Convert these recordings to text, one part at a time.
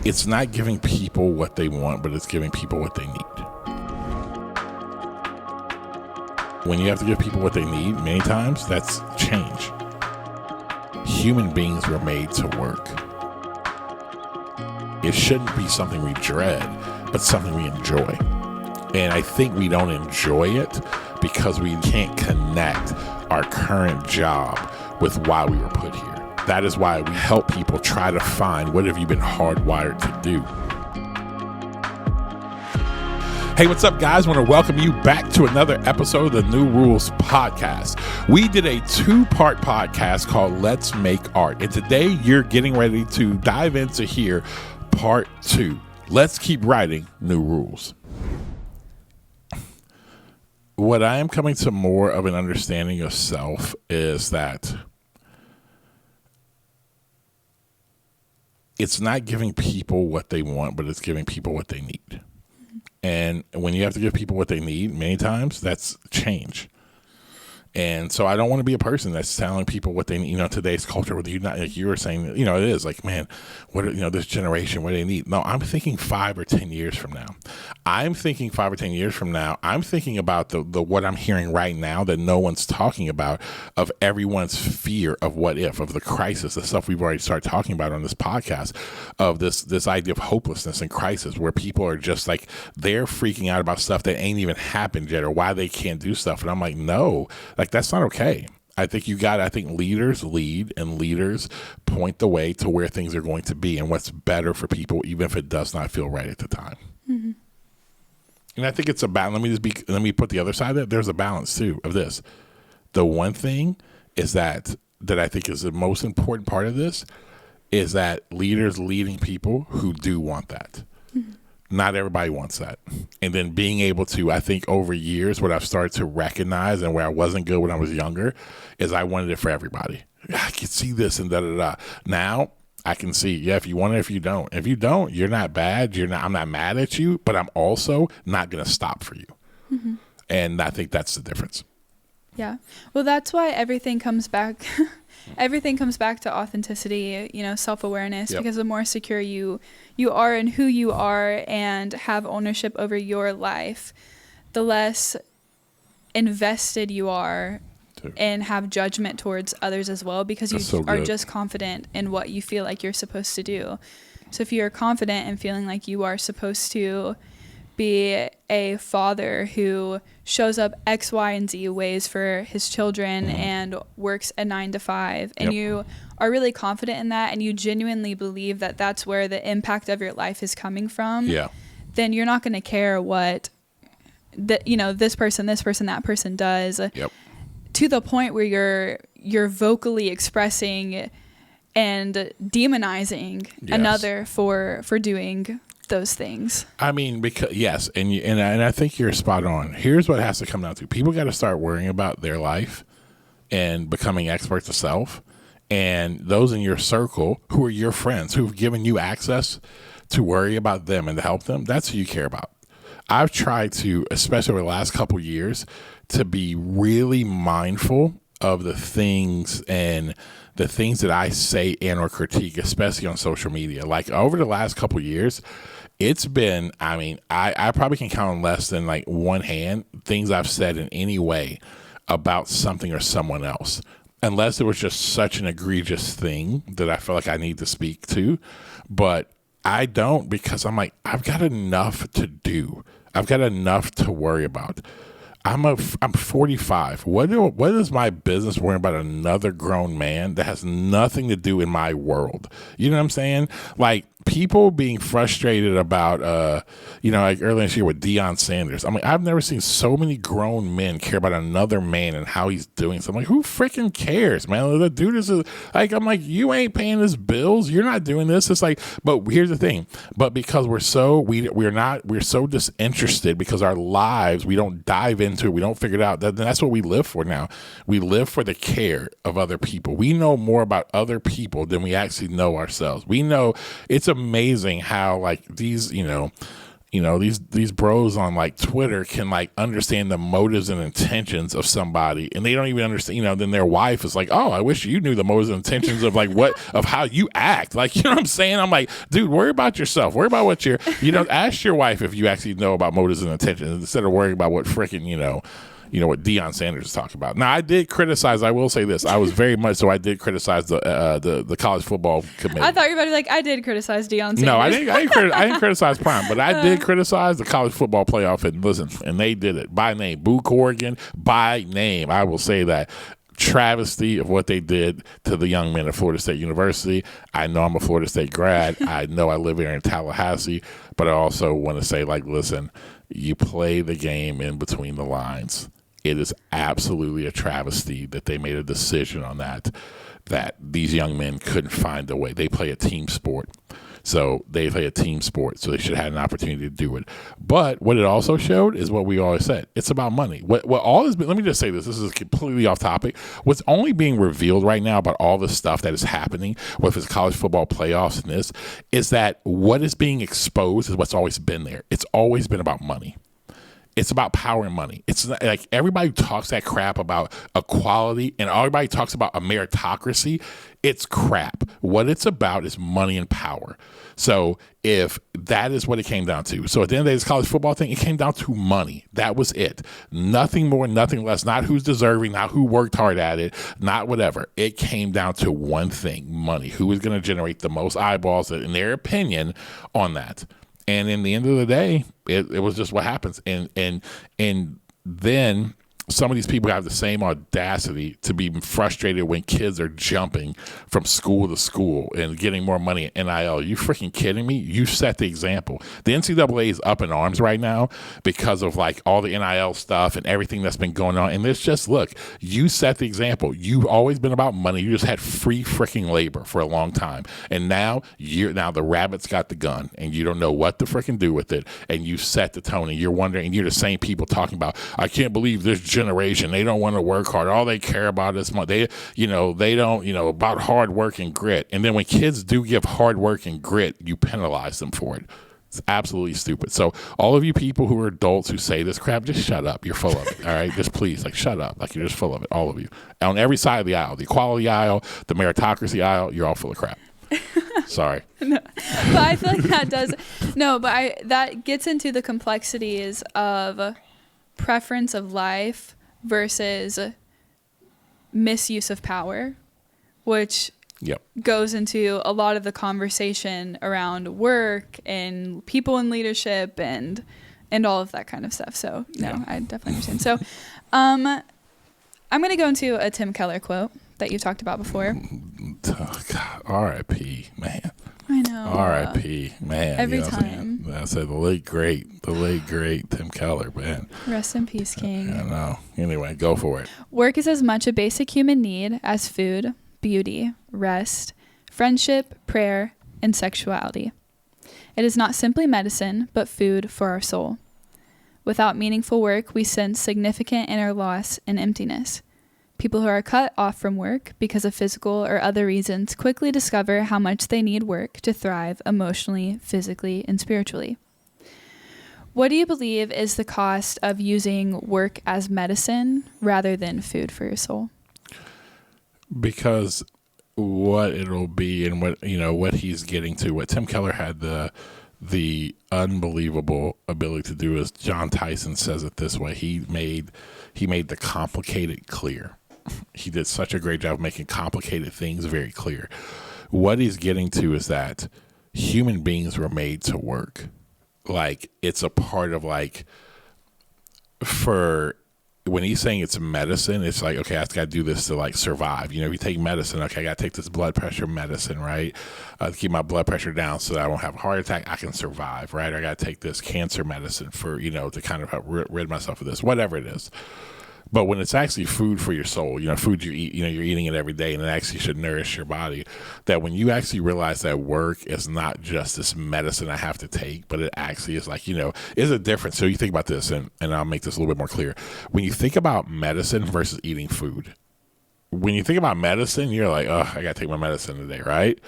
It's not giving people what they want, but it's giving people what they need. When you have to give people what they need, many times, that's change. Human beings were made to work. It shouldn't be something we dread, but something we enjoy. And I think we don't enjoy it because we can't connect our current job with why we were put here. That is why we help people try to find what have you been hardwired to do. Hey, what's up, guys? I want to welcome you back to another episode of the New Rules podcast. We did a 2-part podcast called Let's Make Art. And today you're getting ready to dive into here part 2. Let's keep writing new rules. What I am coming to more of an understanding of self is that it's not giving people what they want, but it's giving people what they need. And when you have to give people what they need, many times that's change. And so I don't want to be a person that's telling people what they need. You know, today's culture, whether you not like you were saying, you know, it is like, man, what are, this generation, what do they need? No, I'm thinking 5 or 10 years from now. I'm thinking 5 or 10 years from now. I'm thinking about the what I'm hearing right now that no one's talking about, of everyone's fear of what if, of the crisis, the stuff we've already started talking about on this podcast, of this idea of hopelessness and crisis, where people are just like, they're freaking out about stuff that ain't even happened yet, or why they can't do stuff. And I'm like, no. Like, that's not okay. I think leaders lead, and leaders point the way to where things are going to be and what's better for people, even if it does not feel right at the time. Mm-hmm. And I think it's a balance. Let me put the other side of it. There's a balance too of this. The one thing is that I think is the most important part of this is that leaders leading people who do want that. Mm-hmm. Not everybody wants that. And then being able to, I think over years, what I've started to recognize, and where I wasn't good when I was younger, is I wanted it for everybody. I could see this and da-da-da. Now I can see, yeah, if you want it, if you don't. If you don't, you're not bad. I'm not mad at you, but I'm also not going to stop for you. Mm-hmm. And I think that's the difference. Yeah. Well, that's why everything comes back. Everything comes back to authenticity, self-awareness, yep. Because the more secure you are in who you are and have ownership over your life, the less invested you are and have judgment towards others as well, because you are just confident in what you feel like you're supposed to do. So if you're confident in feeling like you are supposed to be a father who shows up X, Y, and Z ways for his children and works a 9 to 5, and you are really confident in that, and you genuinely believe that that's where the impact of your life is coming from, then you're not going to care what this person, that person does, to the point where you're vocally expressing and demonizing another for doing those things. I mean, because yes, and I think you're spot on. Here's what has to come down to: people got to start worrying about their life and becoming experts of self. And those in your circle who are your friends, who've given you access to worry about them and to help them, that's who you care about. I've tried to, especially over the last couple of years, to be really mindful of the things that I say and or critique, especially on social media. Like over the last couple of years, it's been, I probably can count on less than like one hand things I've said in any way about something or someone else, unless it was just such an egregious thing that I feel like I need to speak to. But I don't, because I'm like, I've got enough to do. I've got enough to worry about. I'm 45. What is my business worrying about another grown man that has nothing to do in my world? You know what I'm saying? Like, people being frustrated about, like earlier this year with Deion Sanders. I mean, I've never seen so many grown men care about another man and how he's doing something. Like, who freaking cares, man? The dude is like, I'm like, you ain't paying his bills. You're not doing this. It's like, but here's the thing. But because we're so disinterested, because our lives, we don't dive into it, we don't figure it out. That's what we live for now. We live for the care of other people. We know more about other people than we actually know ourselves. We know, it's amazing how like these, these bros on like Twitter can like understand the motives and intentions of somebody, and they don't even understand. Then their wife is like, "Oh, I wish you knew the motives and intentions of like of how you act." Like, you know what I'm saying? I'm like, dude, worry about yourself. Worry about what ask your wife if you actually know about motives and intentions instead of worrying about what freaking what Deion Sanders is talking about. Now, I did criticize. I will say this: I was very much so. I did criticize the college football committee. I thought you were about to be like, I did criticize Deion Sanders. No, I didn't criticize Prime, but I did criticize the college football playoff. And listen, and they did it by name. Boo Corrigan by name. I will say that. Travesty of what they did to the young men at Florida State University. I know I'm a Florida State grad. I know I live here in Tallahassee, but I also want to say, like, listen, you play the game in between the lines. It is absolutely a travesty that they made a decision on that these young men couldn't find a way. They play a team sport. So they play a team sport, so they should have had an opportunity to do it. But what it also showed is what we always said. It's about money. What all has been, let me just say this is completely off topic. What's only being revealed right now about all the stuff that is happening with this college football playoffs and this is that what is being exposed is what's always been there. It's always been about money. It's about power and money. It's not, like everybody talks that crap about equality and everybody talks about a meritocracy. It's crap. What it's about is money and power. So if that is what it came down to. So at the end of the day, this college football thing, it came down to money. That was it. Nothing more, nothing less. Not who's deserving, not who worked hard at it, not whatever. It came down to one thing, money. Who is going to generate the most eyeballs, in their opinion, on that. And in the end of the day, it was just what happens. And then some of these people have the same audacity to be frustrated when kids are jumping from school to school and getting more money in NIL. You freaking kidding me? You set the example. The NCAA is up in arms right now because of like all the NIL stuff and everything that's been going on. And it's just, look, you set the example. You've always been about money. You just had free freaking labor for a long time. And now the rabbit's got the gun and you don't know what to freaking do with it. And you set the tone and you're wondering, and you're the same people talking about, I can't believe this generation, they don't want to work hard. All they care about is money. They don't, about hard work and grit. And then when kids do give hard work and grit, you penalize them for it. It's absolutely stupid. So all of you people who are adults who say this crap, just shut up. You're full of it. All right. Just please, shut up. You're just full of it. All of you. On every side of the aisle, the equality aisle, the meritocracy aisle, you're all full of crap. Sorry. No, but I feel like that does. No, but that gets into the complexities of preference of life versus misuse of power, which goes into a lot of the conversation around work and people in leadership and all of that kind of stuff. So I definitely understand. So I'm going to go into a Tim Keller quote that you talked about before. Oh, God, R.I.P. man. I know. R.I.P. man. Every time. I said the late great Tim Keller, man. Rest in peace, King. I know. Anyway, go for it. Work is as much a basic human need as food, beauty, rest, friendship, prayer, and sexuality. It is not simply medicine, but food for our soul. Without meaningful work, we sense significant inner loss and emptiness. People who are cut off from work because of physical or other reasons quickly discover how much they need work to thrive emotionally, physically, and spiritually. What do you believe is the cost of using work as medicine rather than food for your soul? Because what it'll be and what he's getting to, what Tim Keller had the unbelievable ability to do is, John Tyson says it this way. He made the complicated clear. He did such a great job of making complicated things very clear. What he's getting to is that human beings were made to work. It's a part of for when he's saying it's medicine, it's like, okay, I got to do this to survive. You take medicine. Okay, I got to take this blood pressure medicine, right? To keep my blood pressure down so that I won't have a heart attack. I can survive, right? Or I got to take this cancer medicine for, to kind of help rid myself of this, whatever it is. But when it's actually food for your soul, food you eat, you're eating it every day and it actually should nourish your body, that when you actually realize that work is not just this medicine I have to take, but it actually is is a difference. So you think about this, and I'll make this a little bit more clear. When you think about medicine versus eating food, when you think about medicine, you're like, oh, I got to take my medicine today, right?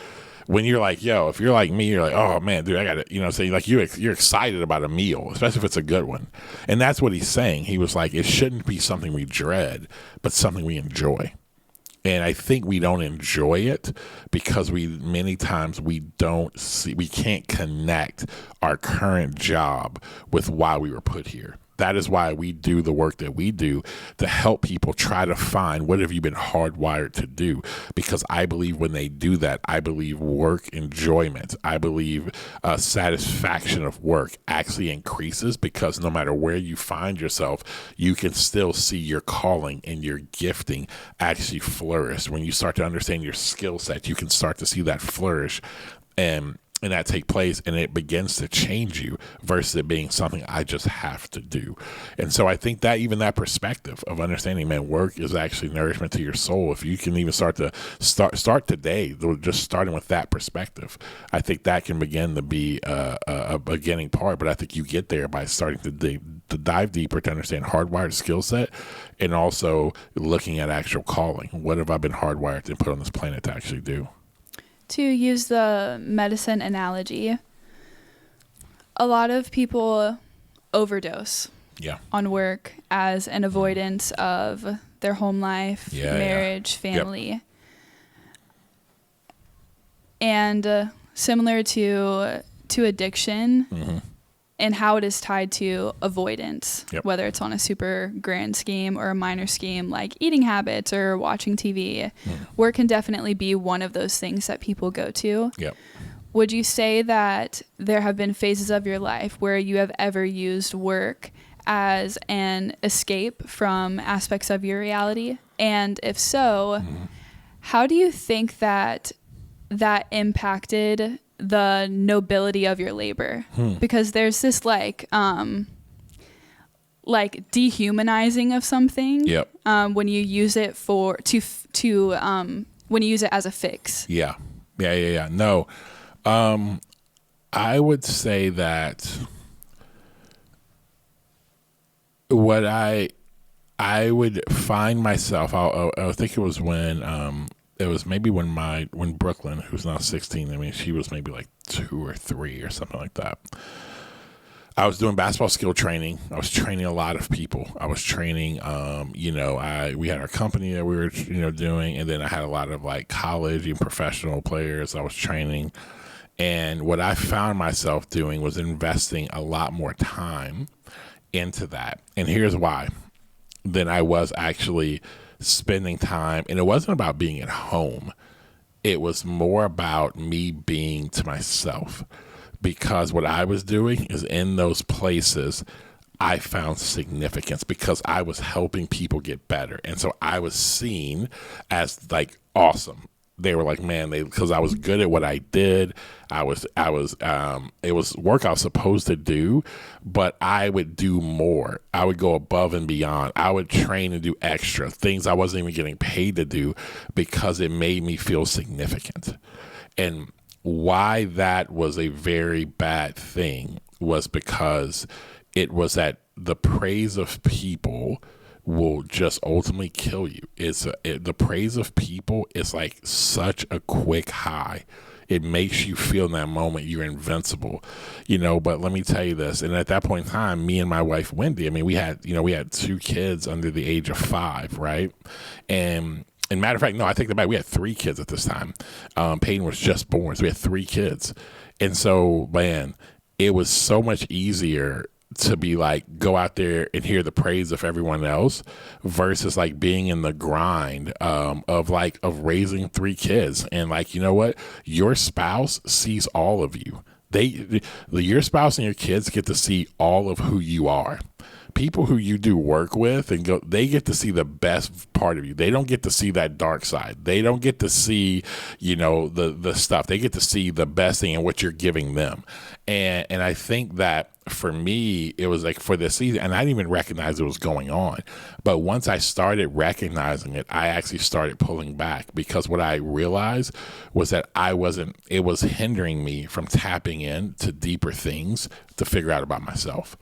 when you're like, yo, if you're like me, you're like, oh man, dude, I got to, say like you're excited about a meal, especially if it's a good one. And that's what he's saying. He was like, it shouldn't be something we dread, but something we enjoy. And I think we don't enjoy it because many times we can't connect our current job with why we were put here. That is why we do the work that we do, to help people try to find what have you been hardwired to do. Because I believe when they do that, I believe work enjoyment, I believe satisfaction of work actually increases, because no matter where you find yourself, you can still see your calling and your gifting actually flourish. When you start to understand your skill set, you can start to see that flourish and that take place, and it begins to change you versus it being something I just have to do. And so I think that even that perspective of understanding, man, work is actually nourishment to your soul. If you can even start today, just starting with that perspective, I think that can begin to be a beginning part. But I think you get there by starting to dive deeper to understand hardwired skill set, and also looking at actual calling. What have I been hardwired to put on this planet to actually do? To use the medicine analogy, a lot of people overdose on work as an avoidance of their home life, marriage, family. Yep. And similar to addiction and how it is tied to avoidance, whether it's on a super grand scheme or a minor scheme like eating habits or watching TV, work can definitely be one of those things that people go to. Yep. Would you say that there have been phases of your life where you have ever used work as an escape from aspects of your reality? And if so, how do you think that impacted the nobility of your labor? Because there's this like dehumanizing of something when you use it when you use it as a fix. No, I would say that what I would find myself, I think it was when it was maybe when Brooklyn, who's now 16, I mean, she was maybe like 2 or 3 or something like that. I was doing basketball skill training. I was training a lot of people. I was training, we had our company that we were, doing, and then I had a lot of like college and professional players I was training. And what I found myself doing was investing a lot more time into that. And here's why. Than I was actually spending time, and it wasn't about being at home. It was more about me being to myself, because what I was doing is in those places I found significance, because I was helping people get better. And so I was seen as like awesome. They were like, man, because I was good at what I did. It was work I was supposed to do, but I would do more. I would go above and beyond. I would train and do extra things I wasn't even getting paid to do, because it made me feel significant. And why that was a very bad thing was because it was that the praise of people will just ultimately kill you. The praise of people is like such a quick high. It makes you feel in that moment you're invincible, but let me tell you this. And at that point in time, me and my wife, Wendy, I mean, we had 2 kids under the age of 5, right? And matter of fact, no, I take that back. We had 3 kids at this time. Peyton was just born, so we had 3 kids. And so, man, it was so much easier to be like, go out there and hear the praise of everyone else versus like being in the grind of raising 3 kids. And like, you know what? Your spouse sees all of you. Your spouse and your kids get to see all of who you are. People who you do work with they get to see the best part of you. They don't get to see that dark side. They don't get to see, the stuff. They get to see the best thing in what you're giving them. And I think that for me, it was like for this season, and I didn't even recognize it was going on. But once I started recognizing it, I actually started pulling back, because what I realized was that it was hindering me from tapping in to deeper things to figure out about myself.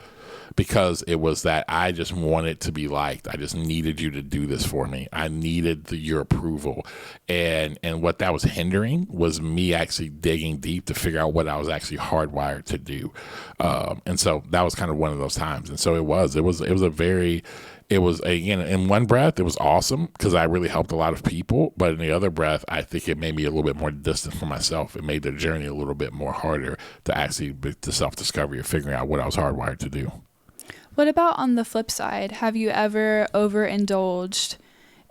because it was that I just wanted to be liked. I just needed you to do this for me. I needed your approval. And what that was hindering was me actually digging deep to figure out what I was actually hardwired to do. And so that was kind of one of those times. And so it was again, in one breath, it was awesome because I really helped a lot of people. But in the other breath, I think it made me a little bit more distant from myself. It made the journey a little bit more harder to actually to self-discovery of figuring out what I was hardwired to do. What about on the flip side? Have you ever overindulged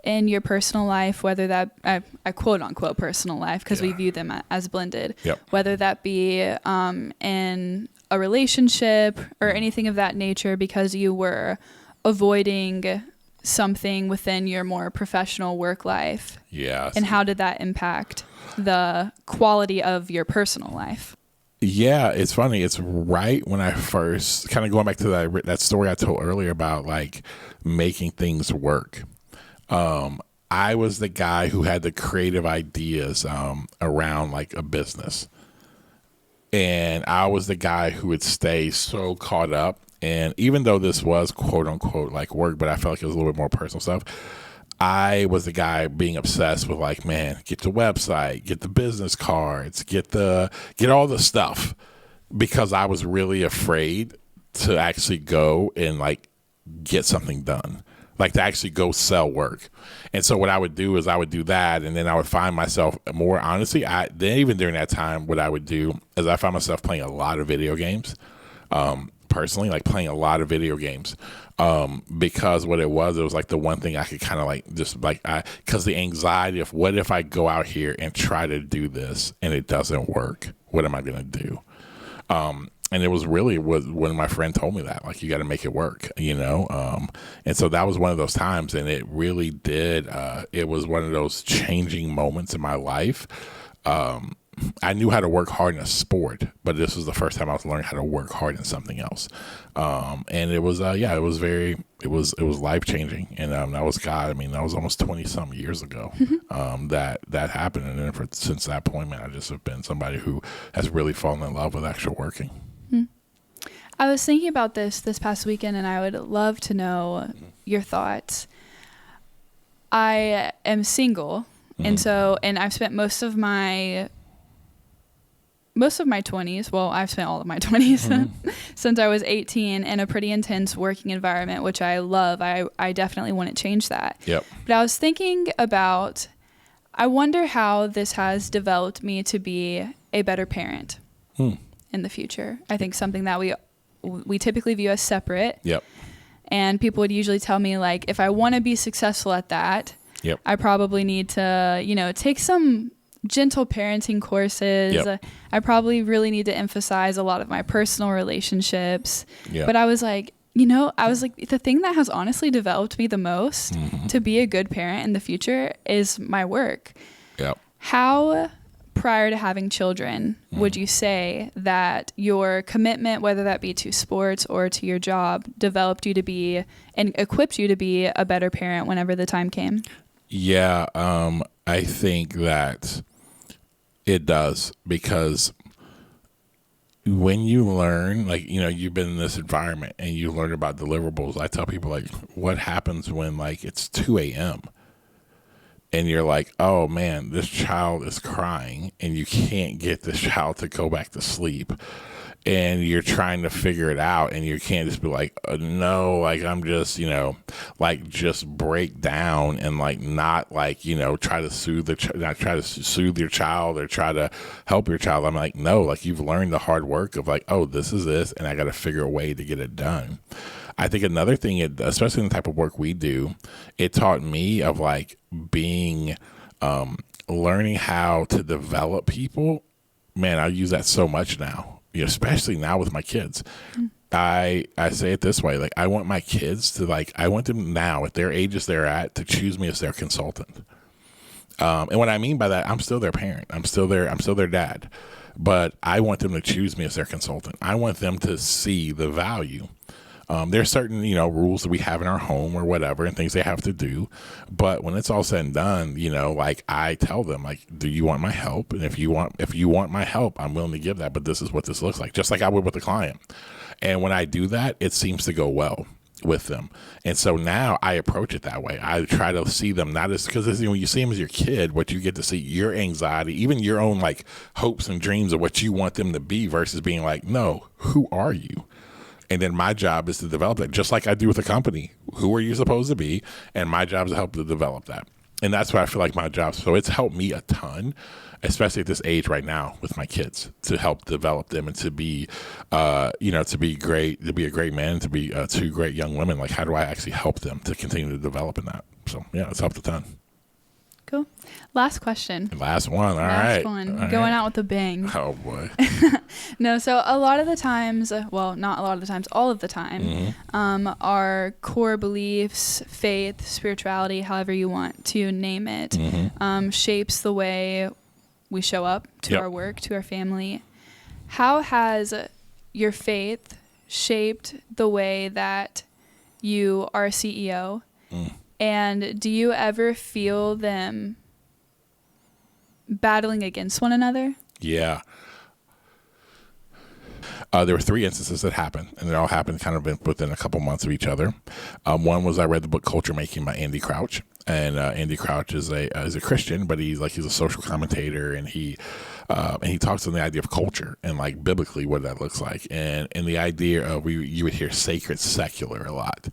in your personal life, whether that, I quote unquote personal life, because we view them as blended, whether that be in a relationship or anything of that nature, because you were avoiding something within your more professional work life? Yeah. And how did that impact the quality of your personal life? Yeah, it's funny. It's right when I first, kind of going back to that story I told earlier about like making things work. I was the guy who had the creative ideas around like a business. And I was the guy who would stay so caught up. And even though this was quote unquote like work, but I felt like it was a little bit more personal stuff, I was the guy being obsessed with like, man, get the website, get the business cards, get all the stuff, because I was really afraid to actually go and like get something done, like to actually go sell work. And so what I would do is I would do that, and then I would find myself more honestly, then even during that time, what I would do is I found myself playing a lot of video games. Personally, like playing a lot of video games, because what it was like the one thing I could kind of like just like because the anxiety of what if I go out here and try to do this and it doesn't work, what am I gonna do? And it was really when my friend told me that, like, you got to make it work, and so that was one of those times, and it really did. It was one of those changing moments in my life. I knew how to work hard in a sport, but this was the first time I was learning how to work hard in something else. And it was, it was life changing. And that was God. I mean, that was almost 20 some years ago that happened. And then since that point, man, I just have been somebody who has really fallen in love with actual working. I was thinking about this past weekend, and I would love to know your thoughts. I am single, and I've spent most of my 20s, well, I've spent all of my 20s since I was 18 in a pretty intense working environment, which I love. I definitely want to change that. Yep. But I was thinking about, I wonder how this has developed me to be a better parent in the future. I think something that we typically view as separate. Yep. And people would usually tell me, like, if I want to be successful at that, I probably need to, take some gentle parenting courses. I probably really need to emphasize a lot of my personal relationships. But I was like, the thing that has honestly developed me the most to be a good parent in the future is my work. How, prior to having children, would you say that your commitment, whether that be to sports or to your job, developed you to be and equipped you to be a better parent whenever the time came? Yeah, I think that it does, because when you learn, like, you've been in this environment and you learn about deliverables. I tell people, like, what happens when, like, it's 2 a.m. and you're like, oh man, this child is crying and you can't get this child to go back to sleep. And you're trying to figure it out, and you can't just be like, no, like, I'm just, like, just break down and like not like, try to soothe not try to soothe your child or try to help your child. I'm like, no, like, you've learned the hard work of like, oh, this is this, and I got to figure a way to get it done. I think another thing, especially in the type of work we do, it taught me of like being, learning how to develop people. Man, I use that so much now. Especially now with my kids. I say it this way, like, I want my kids to, like, I want them now at their ages they're at to choose me as their consultant. And what I mean by that, I'm still their parent. I'm still their dad. But I want them to choose me as their consultant. I want them to see the value There's certain, rules that we have in our home or whatever and things they have to do. But when it's all said and done, like I tell them, like, do you want my help? And if you want my help, I'm willing to give that. But this is what this looks like, just like I would with a client. And when I do that, it seems to go well with them. And so now I approach it that way. I try to see them not as, because when you see them as your kid, what you get to see your anxiety, even your own like hopes and dreams of what you want them to be versus being like, no, who are you? And then my job is to develop that, just like I do with a company. Who are you supposed to be? And my job is to help to develop that. And that's what I feel like my job. So it's helped me a ton, especially at this age right now with my kids, to help develop them and to be, to be great, to be a great man, to be two great young women. Like, how do I actually help them to continue to develop in that? So yeah, it's helped a ton. Cool. Last question. Last one. Last one. All Going right. out with a bang. Oh boy. No, so a lot of the times, well, not a lot of the times, all of the time, our core beliefs, faith, spirituality, however you want to name it, shapes the way we show up to our work, to our family. How has your faith shaped the way that you are a CEO? And do you ever feel them battling against one another? Yeah. There were 3 instances that happened, and they all happened kind of within a couple months of each other. One was I read the book Culture Making by Andy Crouch, and Andy Crouch is a Christian, but he's a social commentator, and he talks on the idea of culture and like biblically what that looks like, and the idea of you would hear sacred secular a lot,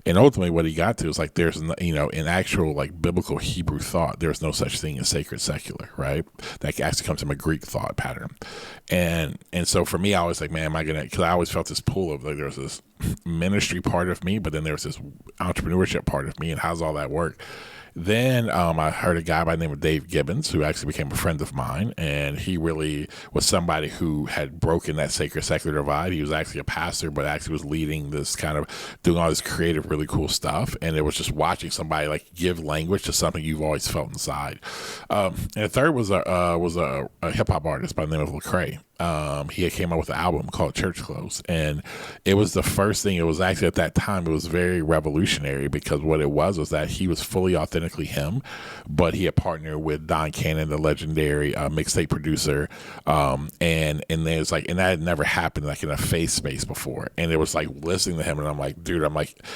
and ultimately what he got to is like there's in actual like biblical Hebrew thought there's no such thing as sacred secular, right? That actually comes from a Greek thought pattern, and so for me I was like, man, am I gonna? Because I always felt this pull of like there was this ministry part of me, but then there was this entrepreneurship part of me, and how's all that work? Then I heard a guy by the name of Dave Gibbons, who actually became a friend of mine, and he really was somebody who had broken that sacred secular divide. He was actually a pastor, but actually was leading this kind of doing all this creative, really cool stuff, and it was just watching somebody like give language to something you've always felt inside. And the third was a hip hop artist by the name of Lecrae. He had came out with an album called Church Clothes, and it was the first thing. It was actually at that time, it was very revolutionary because what it was that he was fully authentically him, but he had partnered with Don Cannon, the legendary mixtape producer, and there's like, and that had never happened like in a faith space before, and it was like listening to him, and I'm like, dude,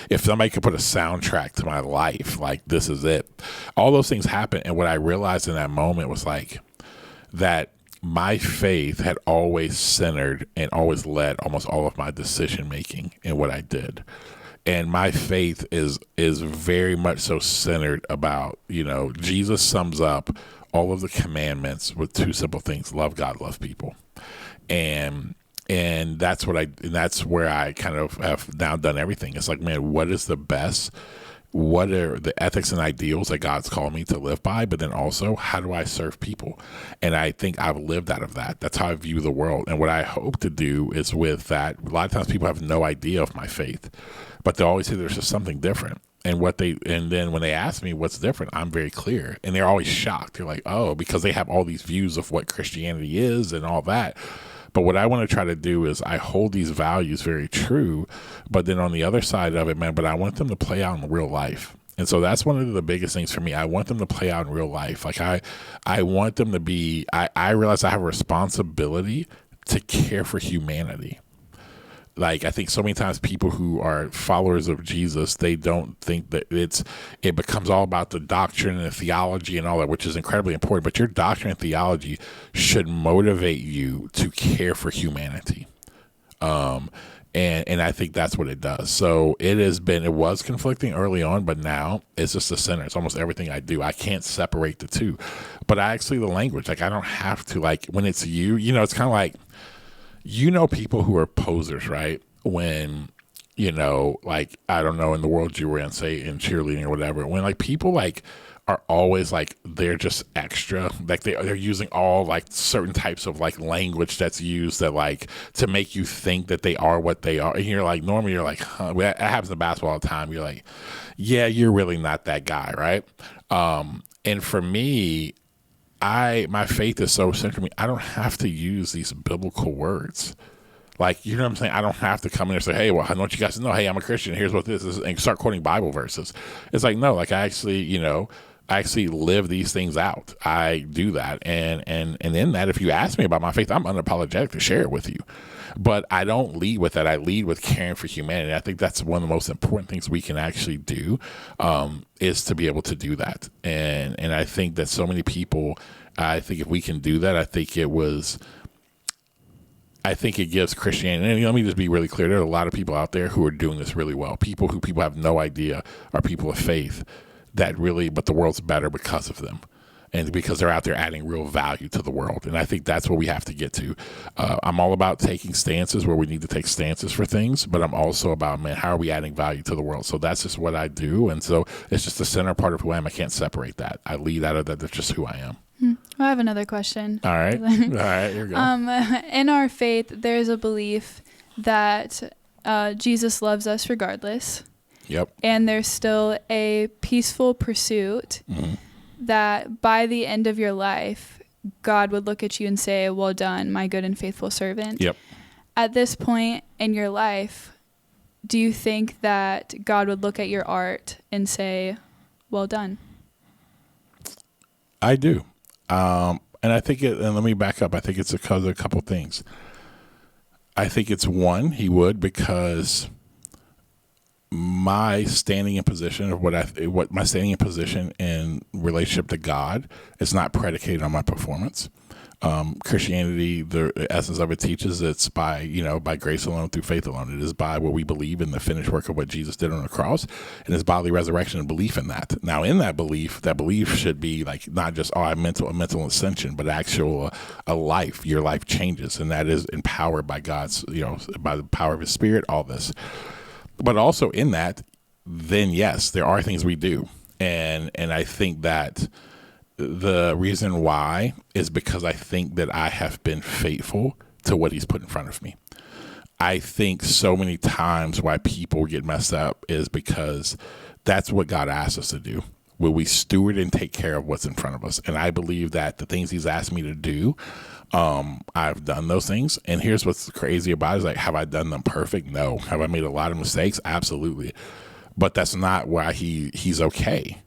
if somebody could put a soundtrack to my life, like this is it. All those things happened, and what I realized in that moment was like that my faith had always centered and always led almost all of my decision making in what I did. And my faith is very much so centered about, Jesus sums up all of the commandments with 2 simple things: love God, love people. And that's where I kind of have now done everything. It's like, man, what is the best? What are the ethics and ideals that God's called me to live by? But then also, how do I serve people? And I think I've lived out of that. That's how I view the world. And what I hope to do is with that, a lot of times people have no idea of my faith, but they always say there's just something different. And then when they ask me what's different, I'm very clear. And they're always shocked. They're like, oh, because they have all these views of what Christianity is and all that. But what I want to try to do is I hold these values very true, but then on the other side of it, man, but I want them to play out in real life. And so that's one of the biggest things for me. I want them to play out in real life. Like I want them to be, I realize I have a responsibility to care for humanity. Like, I think so many times people who are followers of Jesus, they don't think that it becomes all about the doctrine and the theology and all that, which is incredibly important. But your doctrine and theology should motivate you to care for humanity. And I think that's what it does. So it was conflicting early on, but now it's just the center. It's almost everything I do. I can't separate the two. But the language, like I don't have to, like when it's it's kind of like, people who are posers, right? When, like, I don't know, in the world you were in, say in cheerleading or whatever, when like people like are always like, they're just extra, like they're using all like certain types of like language that's used that like to make you think that they are what they are. And you're like, normally you're like, huh, that happens in basketball all the time. You're like, yeah, you're really not that guy, right? And for me, my faith is so central to me. I don't have to use these biblical words. Like, you know what I'm saying? I don't have to come in and say, hey, well, I want you guys to know, hey, I'm a Christian. Here's what this is, and start quoting Bible verses. It's like, no, like I actually live these things out. I do that. And in that, if you ask me about my faith, I'm unapologetic to share it with you. But I don't lead with that. I lead with caring for humanity. I think that's one of the most important things we can actually do, is to be able to do that. And I think that so many people, I think if we can do that, I think it gives Christianity, and let me just be really clear, there are a lot of people out there who are doing this really well. People who people have no idea are people of faith that really, but the world's better because of them. And because they're out there adding real value to the world. And I think that's what we have to get to. I'm all about taking stances where we need to take stances for things, but I'm also about, man, how are we adding value to the world? So that's just what I do. And so it's just the center part of who I am. I can't separate that. I lead out of that. That's just who I am. I have another question. All right. All right. Here we go. In our faith, there's a belief that Jesus loves us regardless. Yep. And there's still a peaceful pursuit that by the end of your life, God would look at you and say, well done, my good and faithful servant. Yep. At this point in your life, do you think that God would look at your art and say, well done? I do. And I think and let me back up. I think it's because of a couple things. I think it's one, he would, because my standing in position of what my standing in position in relationship to God is not predicated on my performance. Christianity, the essence of it teaches it's by grace alone, through faith alone. It is by what we believe in the finished work of what Jesus did on the cross and his bodily resurrection, and belief in that. Now, in that belief should be like not just a mental ascension, but actual a life. Your life changes, and that is empowered by God's, by the power of his Spirit, all this. But also in that, then yes, there are things we do. And I think that the reason why is because I think that I have been faithful to what he's put in front of me. I think so many times why people get messed up is because that's what God asked us to do. Will we steward and take care of what's in front of us? And I believe that the things he's asked me to do, I've done those things. And here's what's crazy about it, is like, have I done them perfect? No. Have I made a lot of mistakes? Absolutely. But that's not why he's okay.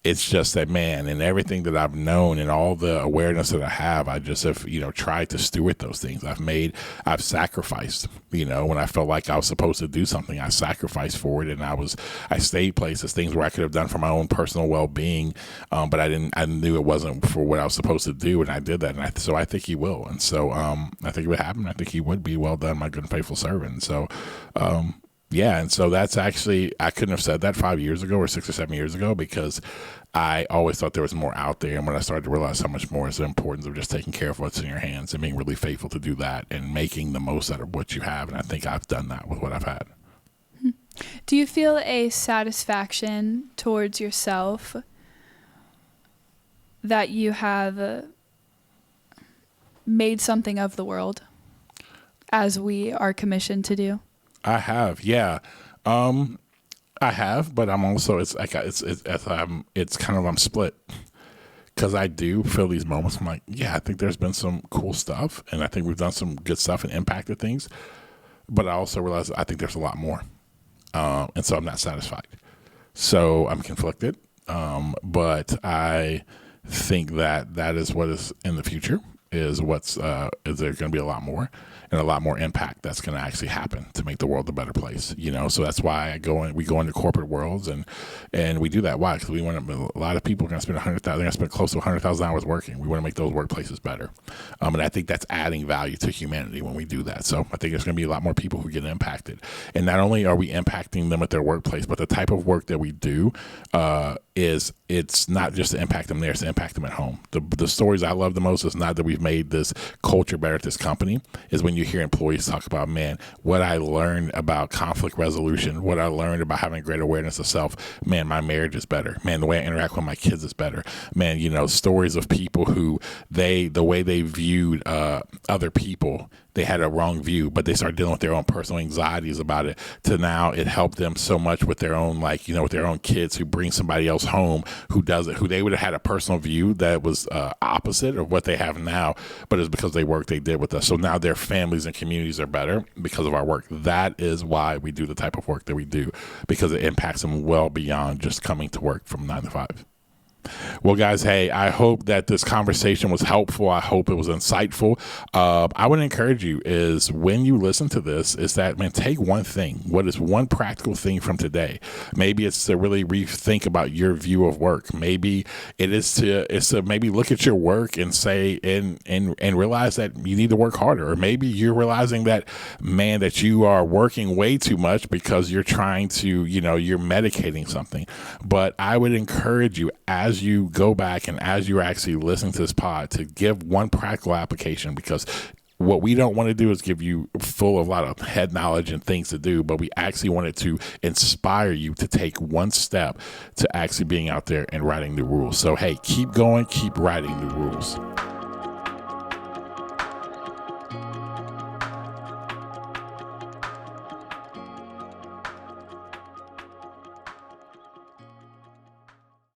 It's just that, man, and everything that I've known and all the awareness that I have, I just have, tried to steward those things. I've sacrificed, when I felt like I was supposed to do something, I sacrificed for it. And I stayed places, things where I could have done for my own personal well-being. But I knew it wasn't for what I was supposed to do. And I did that. And so I think he will. And so, I think it would happen. I think he would be, well done, my good and faithful servant. So, yeah, and so that's actually, I couldn't have said that 5 years ago or 6 or 7 years ago, because I always thought there was more out there. And when I started to realize how much more is the importance of just taking care of what's in your hands and being really faithful to do that and making the most out of what you have. And I think I've done that with what I've had. Do you feel a satisfaction towards yourself that you have made something of the world, as we are commissioned to do? I have, yeah. I have, but I'm also, I'm split, because I do feel these moments. I'm like, yeah, I think there's been some cool stuff, and I think we've done some good stuff and impacted things, but I also realize I think there's a lot more, and so I'm not satisfied. So I'm conflicted, but I think that is what is in the future. Is there going to be a lot more and a lot more impact that's going to actually happen to make the world a better place, So that's why we go into corporate worlds and we do that. Why? Because we want to, a lot of people are going to spend they're going to spend close to 100,000 hours working. We want to make those workplaces better. And I think that's adding value to humanity when we do that. So I think there's going to be a lot more people who get impacted. And not only are we impacting them at their workplace, but the type of work that we do, it's not just to impact them there, it's to impact them at home. The stories I love the most is not that we've made this culture better at this company, is when you hear employees talk about, man, what I learned about conflict resolution, what I learned about having great awareness of self, man, my marriage is better. Man, the way I interact with my kids is better. Man, stories of people who the way they viewed other people, they had a wrong view, but they started dealing with their own personal anxieties about it, to now it helped them so much with their own, with their own kids who bring somebody else home who does it, who they would have had a personal view that was opposite of what they have now, but it's because they did with us. So now their families and communities are better because of our work. That is why we do the type of work that we do, because it impacts them well beyond just coming to work from 9 to 5. Well, guys, hey, I hope that this conversation was helpful. I hope it was insightful. I would encourage you is when you listen to this is that, man, take one thing. What is one practical thing from today? Maybe it's to really rethink about your view of work. Maybe it's to maybe look at your work and say, and realize that you need to work harder. Or maybe you're realizing that, man, that you are working way too much because you're trying to, you're medicating something. But I would encourage you, as you go back and as you're actually listening to this pod, to give one practical application, because what we don't want to do is give you full of a lot of head knowledge and things to do, but we actually wanted to inspire you to take one step to actually being out there and writing new rules. So, hey, keep going, keep writing new rules.